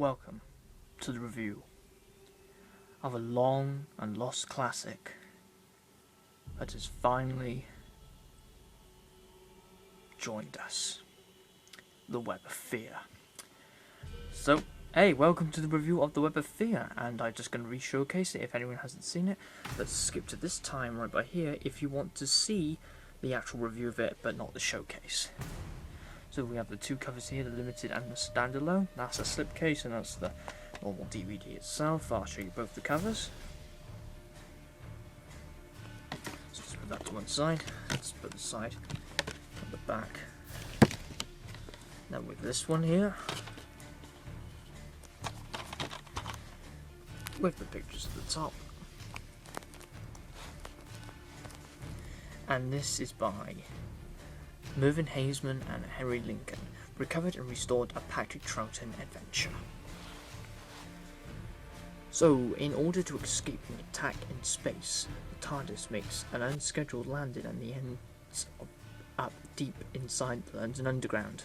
Welcome to the review of a long and lost classic that has finally joined us, The Web of Fear. So, hey, welcome to the review of The Web of Fear, and I'm just going to re-showcase it if anyone hasn't seen it. Let's skip to this time right by here if you want to see the actual review of it, but not the showcase. So we have the two covers here, the limited and the standalone. That's a slipcase and that's the normal DVD itself. I'll show you both the covers. So just put that to one side. Let's put the side on the back. Now with this one here, with the pictures at the top. And this is by Mervyn Haseman and Harry Lincoln, recovered and restored a Patrick Troughton adventure. So, in order to escape an attack in space, the TARDIS makes an unscheduled landing and the ends up deep inside London Underground.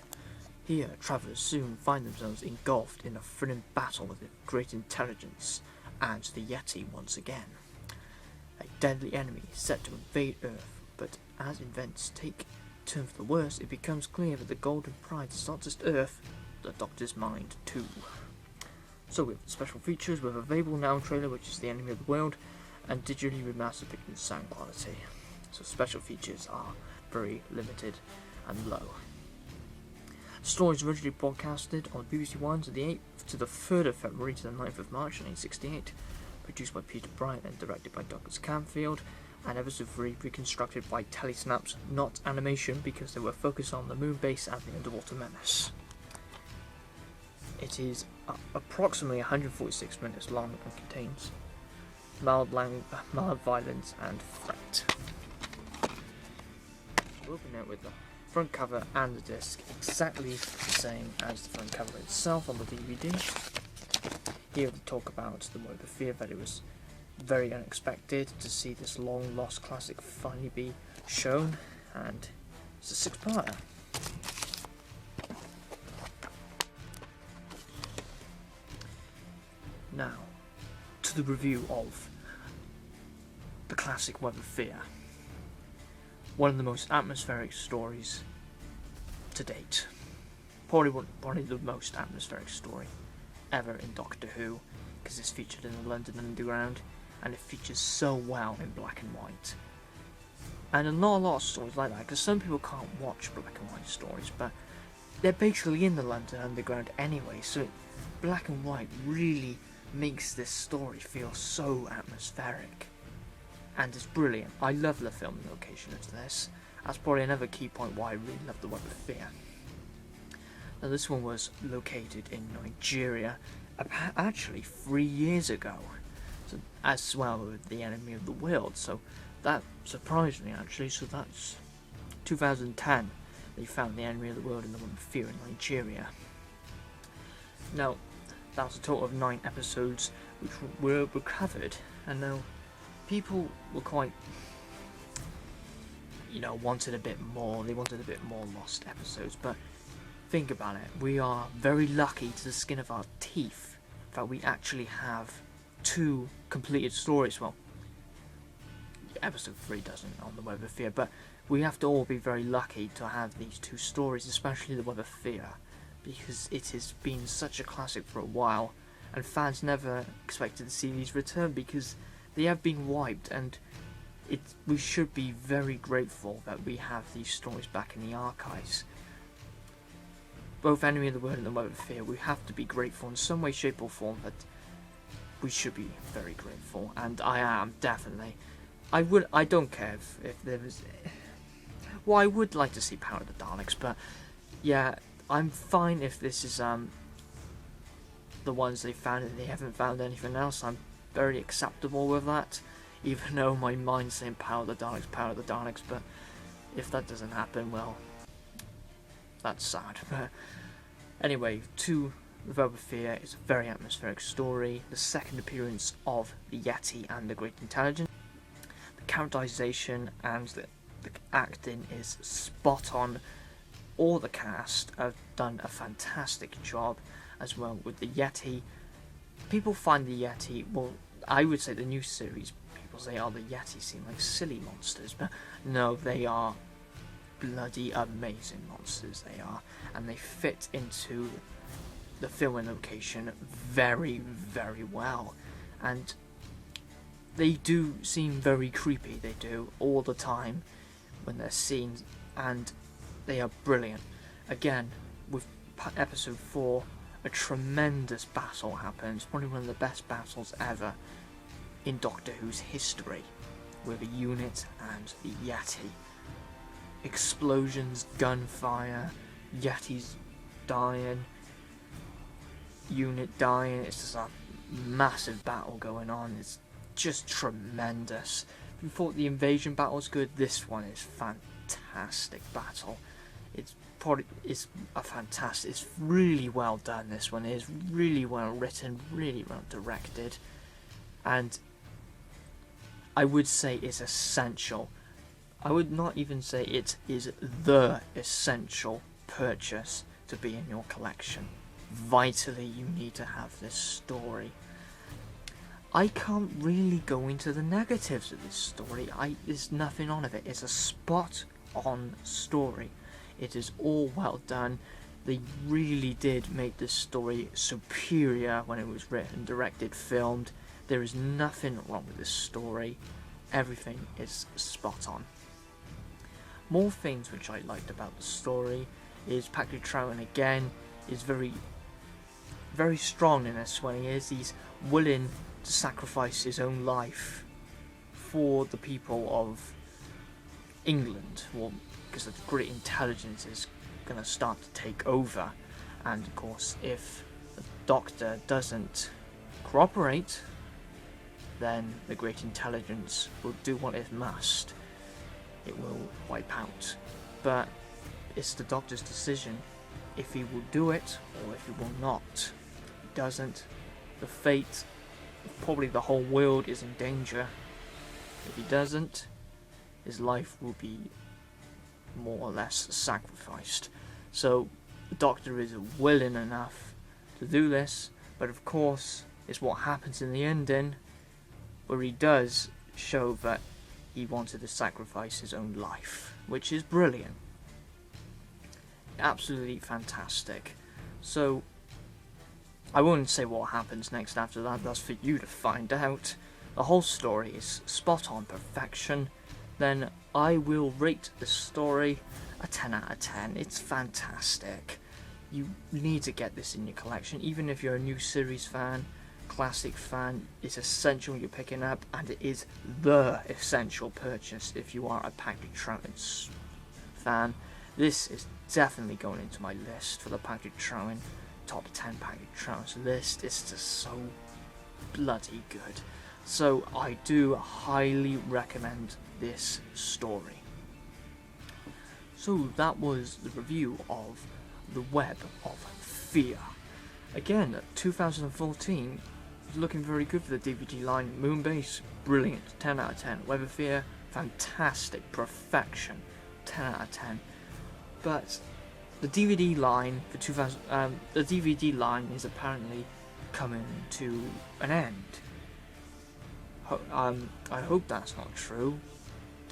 Here, travellers soon find themselves engulfed in a thrilling battle with a great intelligence and the Yeti once again. A deadly enemy set to invade Earth, but as events take turn for the worse, it becomes clear that the Golden Pride is not just Earth, the Doctor's mind too. So we have special features with available now trailer, which is the enemy of the world, and digitally remastered picture and sound quality. So special features are very limited and low. The story is originally broadcasted on BBC One to the 8th to the 3rd of February to the 9th of March 1968, produced by Peter Bryant and directed by Douglas Camfield, and episode 3 reconstructed by telesnaps, not animation, because they were focused on the moon base and the Underwater Menace. It is approximately 146 minutes long and contains mild violence and threat. We'll open it with the front cover and the disc exactly the same as the front cover itself on the DVD. Here we talk about the Web of Fear, that it was very unexpected to see this long lost classic finally be shown, and it's a 6-parter. Now to the review of the classic Web of Fear, one of the most atmospheric stories to date, probably the most atmospheric story ever in Doctor Who, because it's featured in the London Underground, and it features so well in black and white. And not a lot of stories like that, because some people can't watch black and white stories, but they're basically in the London Underground anyway, so black and white really makes this story feel so atmospheric. And it's brilliant. I love the filming location of this. That's probably another key point why I really love The Web of Fear. Now this one was located in Nigeria, actually 3 years ago. So, as well with the enemy of the world, so that surprised me actually. So that's 2010 they found the enemy of the world in the Web of Fear in Nigeria. Now that was a total of 9 episodes which were recovered, and now people were quite, wanted a bit more. They wanted a bit more lost episodes, but think about it, we are very lucky to the skin of our teeth that we actually have 2 completed stories. Well, episode 3 doesn't on the Web of Fear, but we have to all be very lucky to have these 2 stories, especially the Web of Fear, because it has been such a classic for a while, and fans never expected to see these return because they have been wiped, and we should be very grateful that we have these stories back in the archives. Both Enemy of the World and the Web of Fear, we have to be grateful in some way, shape or form, that we should be very grateful, and I am definitely. I don't care if there was. Well, I would like to see Power of the Daleks, but yeah, I'm fine if this is the ones they found and they haven't found anything else. I'm very acceptable with that, even though my mind's saying Power of the Daleks, but if that doesn't happen, well, that's sad. But anyway, to The Web of Fear is a very atmospheric story, the second appearance of the Yeti and the Great Intelligence. The characterization and the acting is spot on. All the cast have done a fantastic job, as well with the Yeti. People find the Yeti, well, I would say the new series, people say, oh, the Yeti seem like silly monsters, but no, they are bloody amazing monsters, they are, and they fit into the filming location very, very well, and they do seem very creepy, they do, all the time when they're seen, and they are brilliant. Again, with episode 4, a tremendous battle happens, probably one of the best battles ever in Doctor Who's history, with a unit and the Yeti. Explosions, gunfire, Yetis dying, unit dying, it's just a massive battle going on, it's just tremendous. If you thought the invasion battle was good, this one is fantastic battle. It's really well done, this one is really well written, really well directed, and I would say it's essential. I would not even say it is the essential purchase to be in your collection. Vitally, you need to have this story. I can't really go into the negatives of this story. There's nothing on of it. It's a spot-on story. It is all well done. They really did make this story superior when it was written, directed, filmed. There is nothing wrong with this story. Everything is spot on. More things which I liked about the story is Patrick Troughton again is very, very strong in this one. He's willing to sacrifice his own life for the people of England. Well, because the great intelligence is going to start to take over, and of course if the Doctor doesn't cooperate, then the great intelligence will do what it must. It will wipe out. But it's the Doctor's decision if he will do it or if he will not. If he doesn't, the fate of probably the whole world is in danger. If he doesn't, his life will be more or less sacrificed. So the Doctor is willing enough to do this, but of course it's what happens in the ending where he does show that he wanted to sacrifice his own life, which is brilliant. Absolutely fantastic. So I won't say what happens next after that, that's for you to find out. The whole story is spot on perfection. Then I will rate the story a 10 out of 10. It's fantastic. You need to get this in your collection, even if you're a new series fan, classic fan. It's essential you're picking up, and it is the essential purchase if you are a Patrick Troughton fan. This is definitely going into my list for the Patrick Troughton top 10 Patrick Troughton list. It's just so bloody good. So I do highly recommend this story. So that was the review of The Web of Fear. Again, 2014 is looking very good for the DVD line. Moonbase, brilliant, 10 out of 10. Web of Fear, fantastic, perfection, 10 out of 10. But the DVD line for the DVD line is apparently coming to an end. I hope that's not true.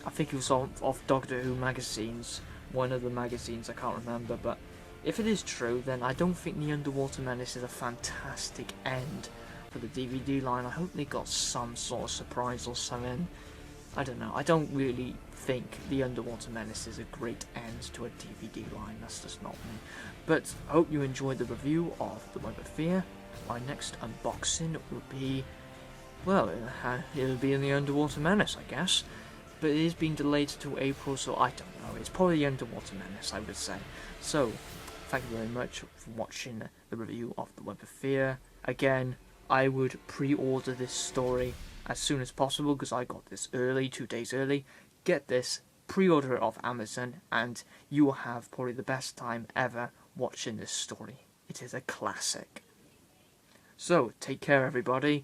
I think it was off Doctor Who magazines, one of the magazines, I can't remember, but if it is true, then I don't think the Underwater Menace is a fantastic end for the DVD line. I hope they got some sort of surprise or something. I don't know. I don't really think the Underwater Menace is a great end to a DVD line. That's just not me. But I hope you enjoyed the review of The Web of Fear. My next unboxing will be, well, it'll be in the Underwater Menace, I guess. But it is being delayed to April, so I don't know. It's probably the Underwater Menace, I would say. So, thank you very much for watching the review of The Web of Fear. Again, I would pre-order this story as soon as possible because I got this early, 2 days early. Get this, pre-order it off Amazon, and you will have probably the best time ever watching this story. It is a classic. So, take care everybody,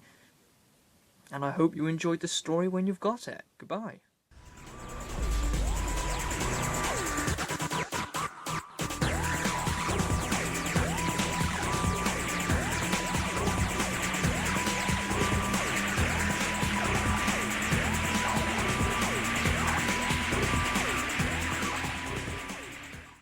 and I hope you enjoyed the story when you've got it. Goodbye.